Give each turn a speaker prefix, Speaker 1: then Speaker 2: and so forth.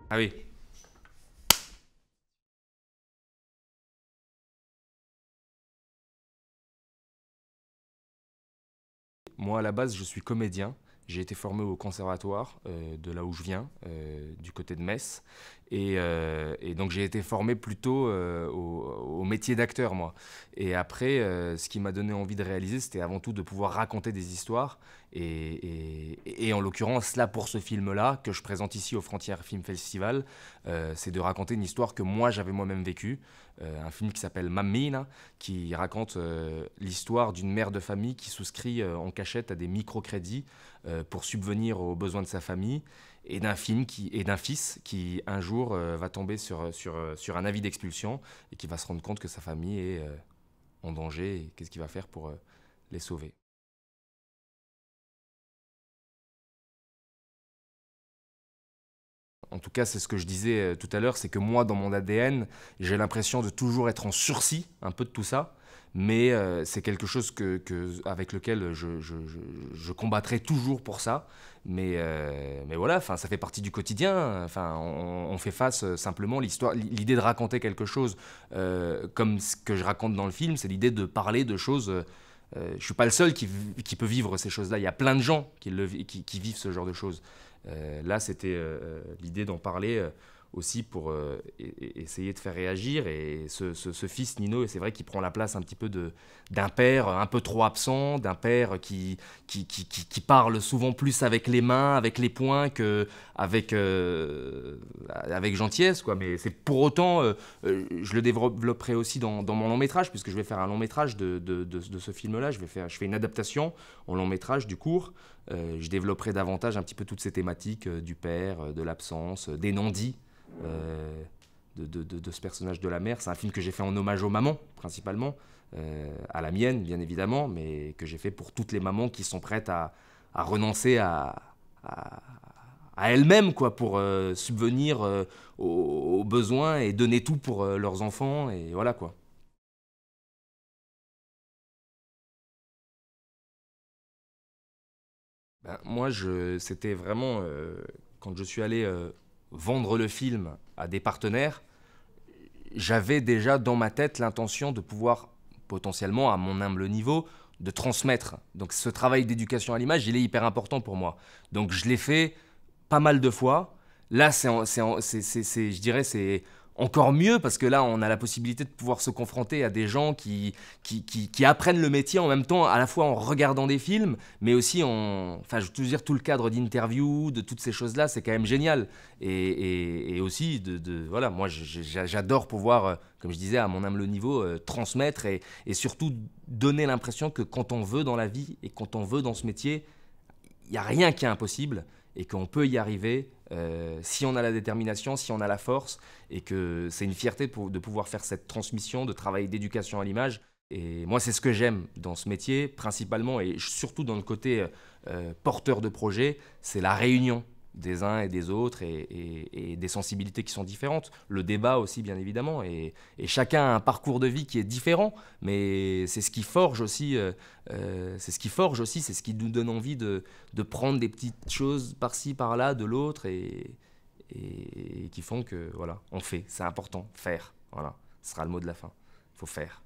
Speaker 1: Ah oui. Moi, à la base, je suis comédien. J'ai été formé au conservatoire de là où je viens, du côté de Metz. Et donc, j'ai été formé plutôt au métier d'acteur, moi. Et après, ce qui m'a donné envie de réaliser, c'était avant tout de pouvoir raconter des histoires. Et en l'occurrence, là, pour ce film-là, que je présente ici au Frontières Film Festival, c'est de raconter une histoire que moi, j'avais moi-même vécue. Un film qui s'appelle Mammina, qui raconte l'histoire d'une mère de famille qui souscrit en cachette à des microcrédits pour subvenir aux besoins de sa famille, et d'un fils qui un jour va tomber sur un avis d'expulsion et qui va se rendre compte que sa famille est en danger, et qu'est-ce qu'il va faire pour les sauver. En tout cas, c'est ce que je disais tout à l'heure, c'est que moi, dans mon ADN, j'ai l'impression de toujours être en sursis un peu de tout ça, mais c'est quelque chose avec lequel je combattrai toujours pour ça. Mais voilà, ça fait partie du quotidien. On fait face simplement l'idée de raconter quelque chose comme ce que je raconte dans le film, c'est l'idée de parler de choses. Je suis pas le seul qui peut vivre ces choses-là. Il y a plein de gens qui vivent ce genre de choses. Là, c'était l'idée d'en parler aussi pour essayer de faire réagir. Et ce fils, Nino, c'est vrai qu'il prend la place un petit peu d'un père un peu trop absent, d'un père qui parle souvent plus avec les mains, avec les poings, avec gentillesse, quoi. Mais c'est pour autant, je le développerai aussi dans mon long métrage, puisque je vais faire un long métrage de ce film-là. Je fais une adaptation en long métrage du cours. Je développerai davantage un petit peu toutes ces thématiques du père, de l'absence, des non-dits de ce personnage de la mère. C'est un film que j'ai fait en hommage aux mamans, principalement, à la mienne, bien évidemment, mais que j'ai fait pour toutes les mamans qui sont prêtes à renoncer à, à elles-mêmes, quoi, pour subvenir aux besoins et donner tout pour leurs enfants, et voilà, quoi. Ben, moi, c'était vraiment quand je suis allé vendre le film à des partenaires, j'avais déjà dans ma tête l'intention de pouvoir, potentiellement, à mon humble niveau, de transmettre. Donc ce travail d'éducation à l'image, il est hyper important pour moi. Donc je l'ai fait pas mal de fois. Là, je dirais, c'est encore mieux parce que là, on a la possibilité de pouvoir se confronter à des gens qui apprennent le métier en même temps, à la fois en regardant des films, mais aussi enfin, je veux dire, tout le cadre d'interview, de toutes ces choses-là, c'est quand même génial. Et aussi, voilà, moi, j'adore pouvoir, comme je disais, à mon humble niveau, transmettre et surtout donner l'impression que quand on veut dans la vie et quand on veut dans ce métier, il n'y a rien qui est impossible et qu'on peut y arriver si on a la détermination, si on a la force, et que c'est une fierté de pouvoir faire cette transmission de travail d'éducation à l'image. Et moi, c'est ce que j'aime dans ce métier, principalement, et surtout dans le côté porteur de projet, c'est la réunion des uns et des autres et des sensibilités qui sont différentes. Le débat aussi, bien évidemment, et chacun a un parcours de vie qui est différent, mais c'est ce qui forge aussi, c'est ce qui nous donne envie de prendre des petites choses par-ci, par-là, de l'autre, et qui font que, voilà, on fait. C'est important, faire. Voilà, ce sera le mot de la fin. Il faut faire.